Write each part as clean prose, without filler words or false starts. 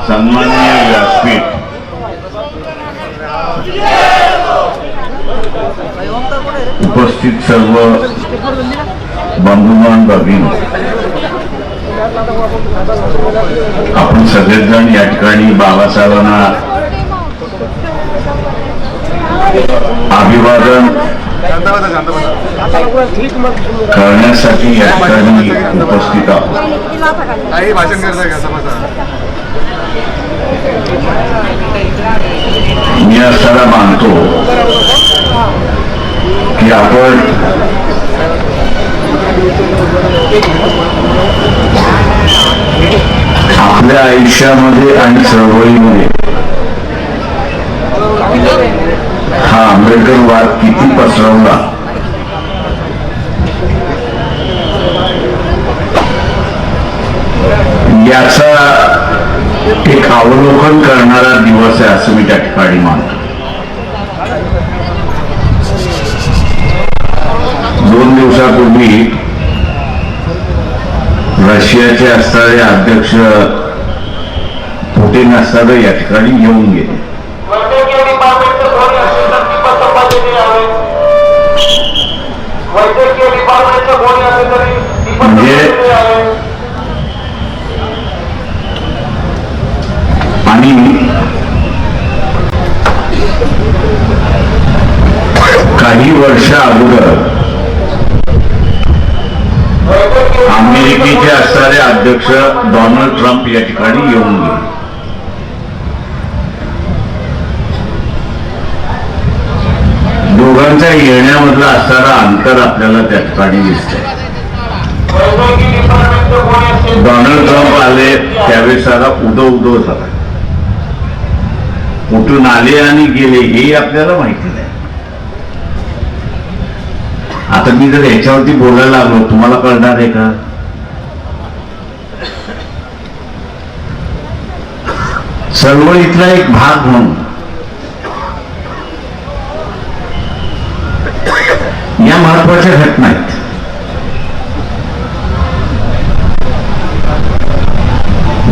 सन्माननीय व्यासपीठ उपस्थित सर्व बंधुमान भगिनी, आपण सगळेजण या ठिकाणी बाबासाहेबांना अभिवादन करण्यासाठी या ठिकाणी उपस्थित आहोत. मी असायला मानतो की आपण आपल्या आयुष्यामध्ये आणि चळवळीमध्ये हा आंबेडकरवाद किती पसरवला याचा एक अवलोकन करणारा दिवस आहे असं मी त्या ठिकाणी मानतो. 2 दिवसापूर्वी रशियाचे असणारे अध्यक्ष पुतिन असताना या ठिकाणी येऊन गेले. म्हणजे आणि काही वर्ष अगोदर अमेरिकेचे असणारे अध्यक्ष डोनाल्ड ट्रम्प या ठिकाणी येऊन गेले. दोघांच्या येण्यामधला असणारा अंतर आपल्याला त्या ठिकाणी दिसतंय. डोनाल्ड ट्रम्प आले त्यावेळेस सारा उदो झाला. कुठून आले आणि गेले हे आपल्याला माहिती नाही. आता मी जर याच्यावरती बोलायला लागलो तुम्हाला कळणार आहे का? चळवळीतला एक भाग म्हणून या महत्वाच्या घटना आहेत.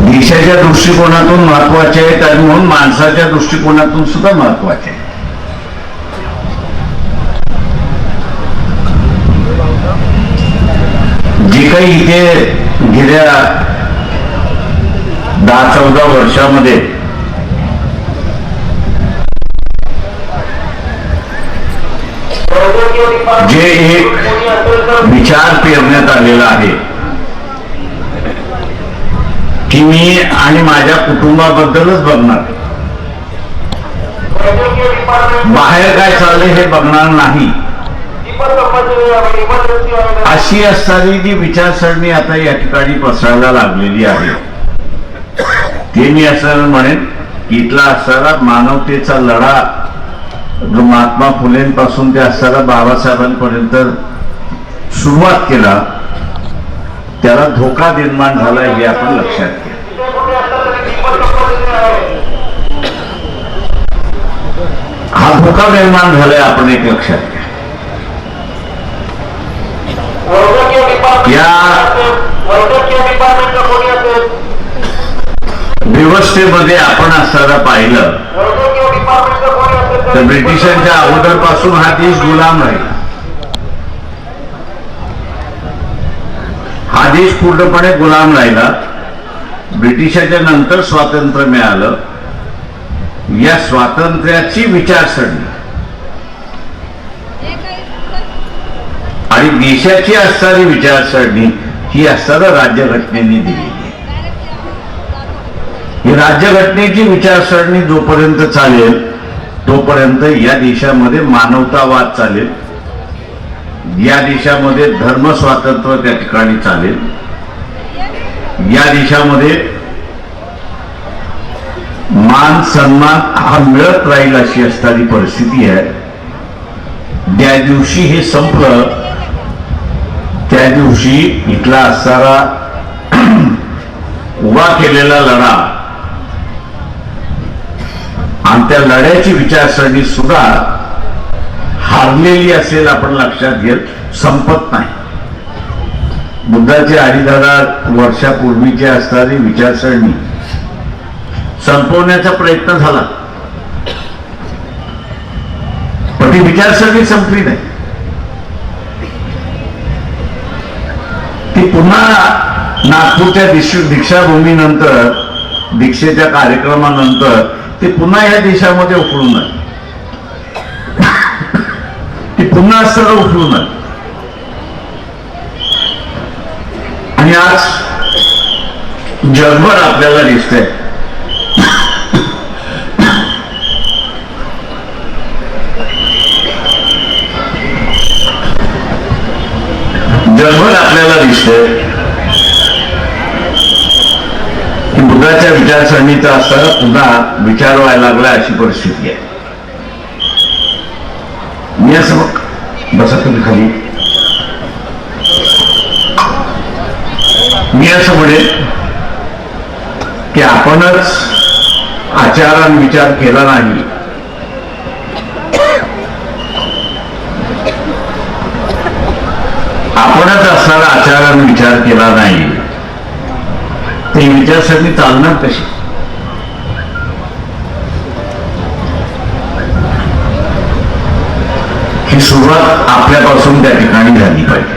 देशाच्या दृष्टिकोनातून महत्वाचे आहेत आणि म्हणून माणसाच्या दृष्टिकोनातून सुद्धा महत्वाचे आहेत. जे काही इथे गेल्या 10-14 वर्षामध्ये जे एक विचार पेरण्यात आलेला आहे की मी आणि माझ्या कुटुंबाबद्दलच बघणार, बाहेर काय चाललंय हे बघणार नाही, अशी असणारी जी विचारसरणी आता या ठिकाणी पसरायला लागलेली आहे. ते मी असं म्हणेन की इथला असणारा मानवतेचा लढा जो महात्मा फुलेंपासून ते असणारा बाबासाहेबांपर्यंत सुरुवात केला त्याला धोका निर्माण झाला हे आपण लक्षात घ्या. हा धोका निर्माण झालाय आपण एक लक्षात घ्या. या व्यवस्थेमध्ये आपण असताना पाहिलं तर ब्रिटिशांच्या अगोदरपासून हा देश गुलाम राहिला. हा देश पूर्णपणे गुलाम राहिला. ब्रिटिशांच्या नंतर स्वातंत्र्य मिळालं. या स्वातंत्र्याची विचारसरणी आणि देशाची असणारी विचारसरणी ही असणारा राज्यघटनेने दिलेली आहे. ही राज्यघटनेची विचारसरणी जोपर्यंत चालेल तोपर्यंत या देशामध्ये मानवतावाद चालेल, या देशामध्ये धर्म स्वातंत्र्य त्या ठिकाणी चालेल, या देशामध्ये मान सन्मान हा मिळत राहील अशी असणारी परिस्थिती आहे. ज्या दिवशी हे संपलं त्या दिवशी इथला असणारा उभा केलेला लढा आणि त्या लढ्याची विचारसरणी सुद्धा हारलेली असेल आपण लक्षात घेत, संपत नाही. बुद्धाची 2500 वर्षापूर्वीची असणारी विचारसरणी संपवण्याचा प्रयत्न झाला, पण ती विचारसरणी संपली नाही. ती पुन्हा नागपूरच्या दीक्षाभूमीनंतर, दीक्षेच्या कार्यक्रमानंतर ते पुन्हा या देशामध्ये उफळून आली. ती पुन्हा असताना उफळून आली. आणि आज जगभर आपल्याला दिसतंय की बुद्धाच्या विचारसरणीचा असताना पुन्हा विचार व्हायला लागला, अशी परिस्थिती आहे. मी असं बसा तुम्ही खाली, मी असं म्हणेन की आपणच आचारान विचार केला नाही, आपणच असणारा आचारान विचार केला नाही, ते विचारसरणी चालणार कशी? ही सुरुवात आपल्यापासून त्या ठिकाणी झाली पाहिजे.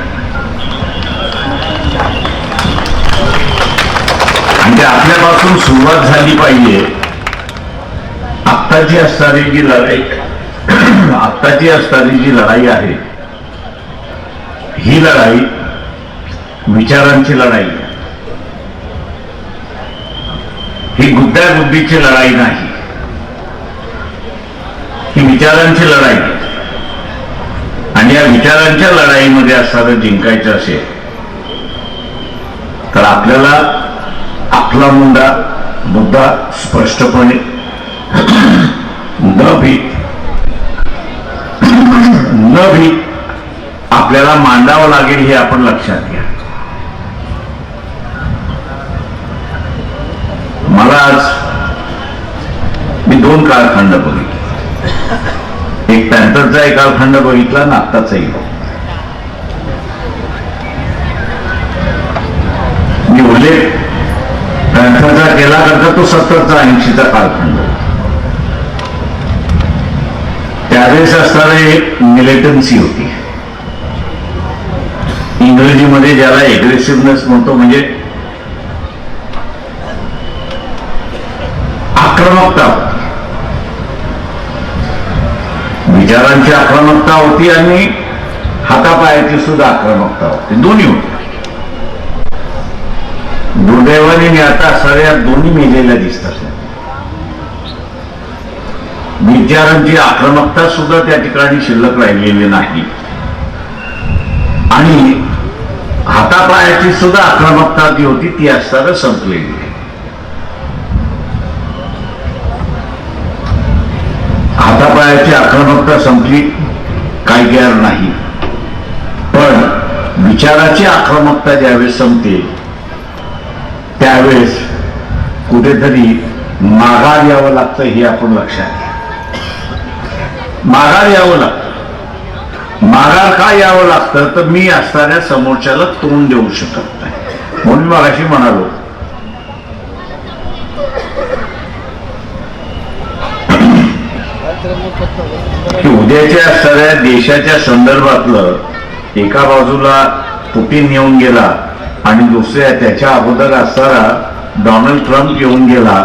आणि त्या आपल्यापासून सुरुवात झाली पाहिजे. आत्ताची असणारी जी लढाई, आत्ताची असणारी जी लढाई आहे, ही लढाई विचारांची लढाई आहे. ही गुद्द्याबुद्धीची लढाई नाही, ही विचारांची लढाई आहे. आणि या विचारांच्या लढाईमध्ये असणारं जिंकायचं असेल तर आपल्याला आपला मुंडा मुद्दा स्पष्टपणे न भीत आपल्याला मांडावं लागेल, हे आपण लक्षात घ्या. मला आज मी 2 कालखंड बघितले. एक पॅन्थरचा एक कालखंड बघितला ना आत्ताचाही. मी उल्लेख पॅन्थरचा केला करता तो 70चा 80चा कालखंड. त्यावेळेस असणारी एक मिलिटन्सी होती, इंग्रजीमध्ये ज्याला एग्रेसिव्हनेस म्हणतो, म्हणजे आक्रमकता होती. विचारांची आक्रमकता होती आणि हातापायाची सुद्धा आक्रमकता होती, दोन्ही होती. दुर्दैवाने मी आता सगळ्या दोन्ही मेलेल्या दिसतात. विचारांची आक्रमकता सुद्धा त्या ठिकाणी शिल्लक राहिलेली नाही आणि हातापायाची सुद्धा आक्रमकता जी होती ती असताना संपलेली आहे. हातापायाची आक्रमकता संपली, काही गैर नाही, पण विचाराची आक्रमकता ज्यावेळेस संपते त्यावेळेस कुठेतरी माघार यावं लागतं, हे आपण लक्षात घ्या. माघार यावं लागतं. माघार का यावं लागतं तर मी असणाऱ्या समोरच्याला तोंड देऊ शकत नाही. म्हणून मगाशी म्हणालो की उद्याच्या असणाऱ्या देशाच्या संदर्भातलं एका बाजूला पुतीन येऊन गेला आणि दुसऱ्या त्याच्या अगोदर असणारा डोनाल्ड ट्रम्प येऊन गेला.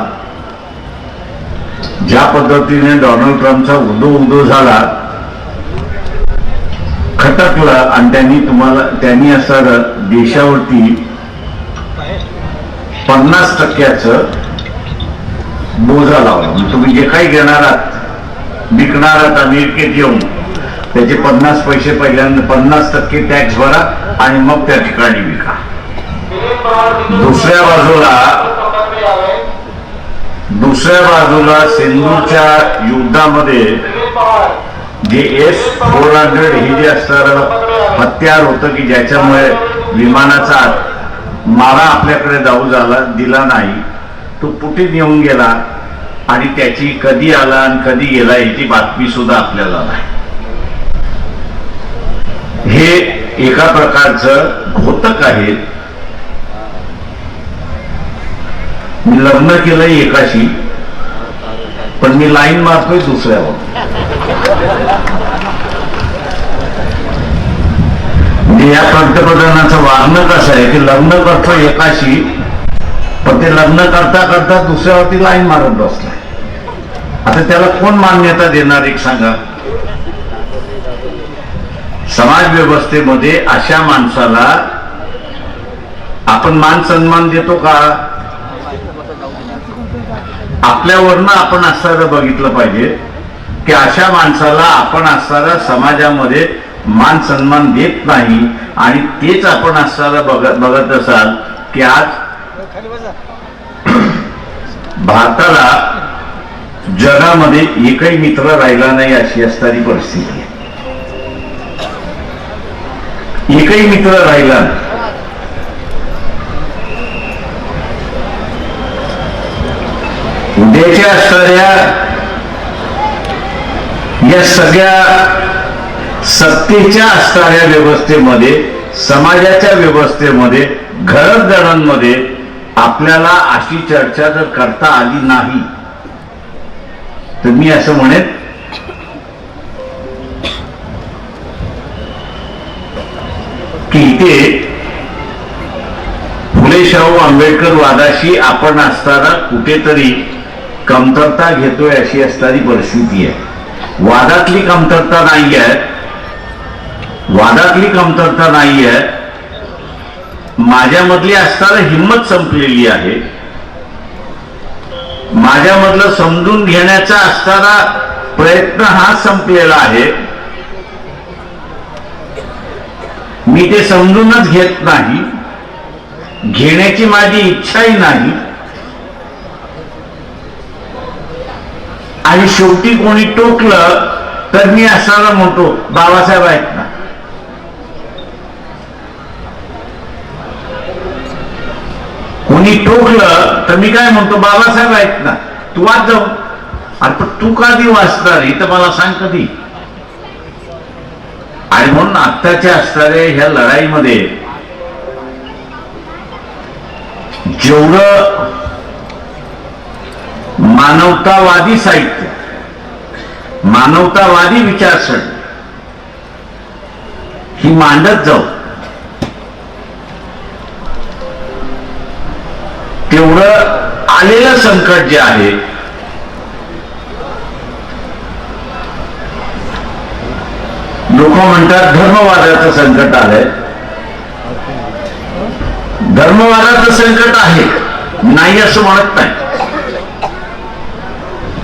ज्या पद्धतीने डोनाल्ड ट्रम्पचा उदो झाला, खटकला आणि त्यांनी असणारं देशावरती 50% बोजा लावला. म्हणजे तुम्ही जे काही घेणार आहात, विकणार आहात अमेरिकेत येऊन, त्याचे 50 पैसे पहिल्यांदा 50% टॅक्स भरा आणि मग त्या ठिकाणी विका. दुसऱ्या बाजूला सिंधूच्या युद्धामध्ये जे S-400 हे जे असणारं हत्यार होतं की ज्याच्यामुळे विमानाचा मारा आपल्याकडे दिला नाही, तो पुतीन येऊन गेला आणि त्याची कधी आला आणि कधी गेला याची बातमी सुद्धा आपल्याला नाही. हे एका प्रकारचं घोतक आहे. मी लग्न केलंय एकाशी पण मी लाईन मारतोय दुसऱ्यावर. म्हणजे या पंतप्रधानाचं वागणं कसं आहे की लग्न करतो एकाशी, पण ते लग्न करता करता दुसऱ्यावरती लाईन मारत बसलाय. आता त्याला कोण मान्यता देणार एक सांगा. समाज व्यवस्थेमध्ये अशा माणसाला आपण मान सन्मान देतो का? आपल्यावरनं आपण असणारं बघितलं पाहिजे की अशा माणसाला आपण असणारा समाजामध्ये मान सन्मान देत नाही. आणि तेच आपण असणारं बघत असाल की आज भारताला जगामध्ये एकही मित्र राहिला नाही अशी असणारी परिस्थिती आहे. एकही मित्र राहिला नाही. उद्याच्या असणाऱ्या या सगळ्या सत्तेच्या असणाऱ्या व्यवस्थेमध्ये, समाजाच्या व्यवस्थेमध्ये, घरजणांमध्ये आपल्याला अशी चर्चा जर करता आली नाही तर मी असं म्हणेन की इथे फुले शाहू आंबेडकर वादाशी आपण असताना कुठेतरी कमतरता घेतोय अशी असणारी परिस्थिती आहे. वादातली कमतरता नाही आहे, वादातली कमतरता नाही आहे. माझ्यामधली असताना हिंमत संपलेली आहे. माझ्यामधलं समजून घेण्याचा असताना प्रयत्न हा संपलेला आहे. मी ते समजूनच घेत नाही, घेण्याची माझी इच्छाही नाही. आणि शेवटी कोणी टोकलं तर मी असायला म्हणतो बाबासाहेब आहेत ना. कोणी टोकलं तर मी काय म्हणतो बाबासाहेब आहेत ना, तू वाच जाऊ. अरे पण तू कधी वाचणार हे तर मला सांग कधी. आणि म्हणून आत्ताच्या असणाऱ्या ह्या लढाईमध्ये जेवढं मानवतावादी साहित्य, मानवतावादी विचारसरणी ही मांडत जाऊ, तेवढं आलेलं संकट जे आहे लोक म्हणतात धर्मवादाचं संकट आलंय. धर्मवादाचं संकट आहे, नाही असं म्हणत नाही.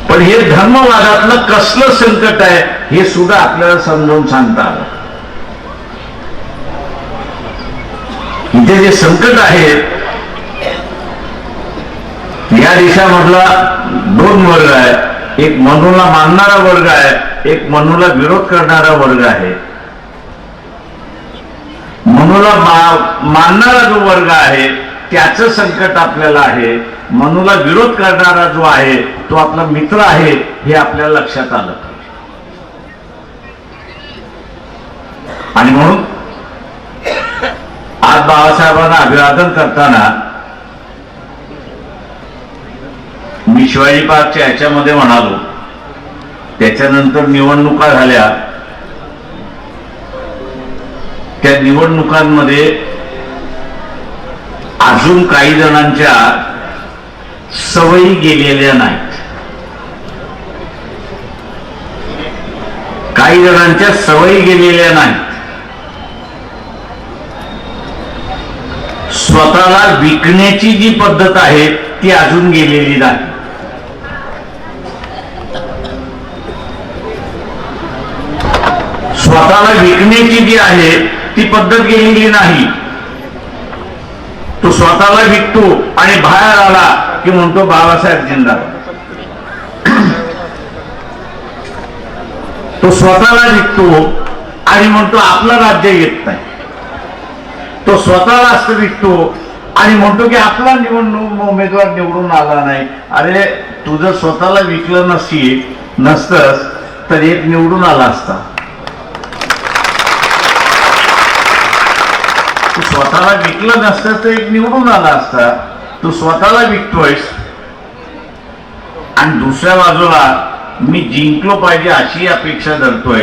पण हे धर्मवादातलं कसलं संकट आहे हे सुद्धा आपल्याला समजावून सांगता आलं. इथे जे संकट आहे या देशामधला दोन वर्ग आहे. एक मनूला मानणारा वर्ग आहे, एक मनूला विरोध करणारा वर्ग आहे. मनूला मानणारा जो वर्ग आहे त्याचं संकट आपल्याला आहे. मनूला विरोध करणारा जो आहे तो आपला मित्र आहे हे आपल्याला लक्षात आलं. आणि म्हणून आज बाबासाहेबांना अभिवादन करताना मी शिवाजी पार्कच्या याच्यामध्ये म्हणालो, त्याच्यानंतर निवडणुका झाल्या. त्या निवडणुकांमध्ये अजून काही जणांच्या सवयी गेलेल्या नाहीत. काही जणांच्या सवयी गेलेल्या नाहीत. स्वतःला विकण्याची जी पद्धत आहे ती अजून गेलेली नाही. स्वतःला विकण्याची जी आहे ती पद्धत गेलेली नाही. तो स्वतःला विकतो आणि बाहेर आला की म्हणतो बाबासाहेब जिंदाबाद. तो स्वतःला विकतो आणि म्हणतो आपलं राज्य येत नाही. तो स्वतःला असं विकतो आणि म्हणतो की आपला निवडणूक उमेदवार निवडून आला नाही. अरे तुझं स्वतःला विकलं नसतंस तर एक निवडून आला असता. तू स्वतःला विकलं नसतं तर एक निवडून आला असता. तू स्वतःला विकतोयस आणि दुसऱ्या बाजूला मी जिंकलो पाहिजे अशी अपेक्षा धरतोय.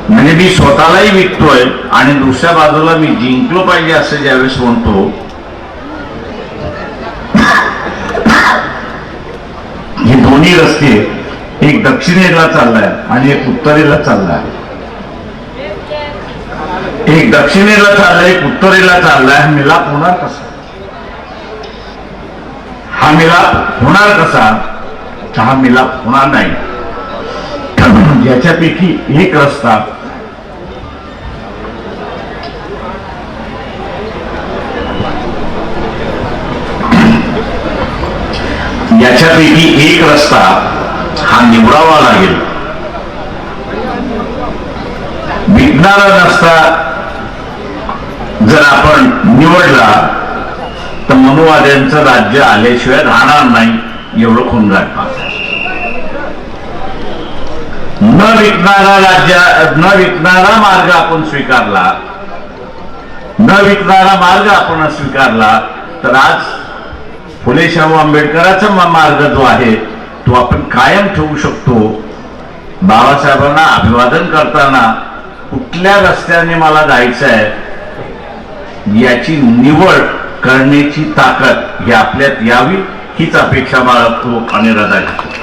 म्हणजे मी स्वतःलाही विकतोय आणि दुसऱ्या बाजूला मी जिंकलो पाहिजे असं ज्यावेळेस म्हणतो, हे दोन्ही रस्ते एक दक्षिणेला चाललाय आणि एक उत्तरेला चाललाय. एक दक्षिणेला चाललाय, एक उत्तरेला चाललाय. हा मिलाप होणार कसा? हा मिलाप होणार कसा? हा मिलाप होणार नाही. याच्यापैकी एक रस्ता हा निवडावा लागेल. विकणारा रस्ता जर आपण निवडला तर मनुवाद्यांचं राज्य आल्याशिवाय राहणार नाही एवढं खुंगाट. न विकणारा मार्ग आपण स्वीकारला, तर आज फुले शाहू आंबेडकरांचा मार्ग जो आहे तो आपण कायम ठेवू शकतो. बाबासाहेबांना अभिवादन करताना कुठल्या रस्त्याने मला जायचं आहे याची निवड करण्याची ताकद ही आपल्यात यावी हीच अपेक्षा बाळगतो आणि रजा घेतो.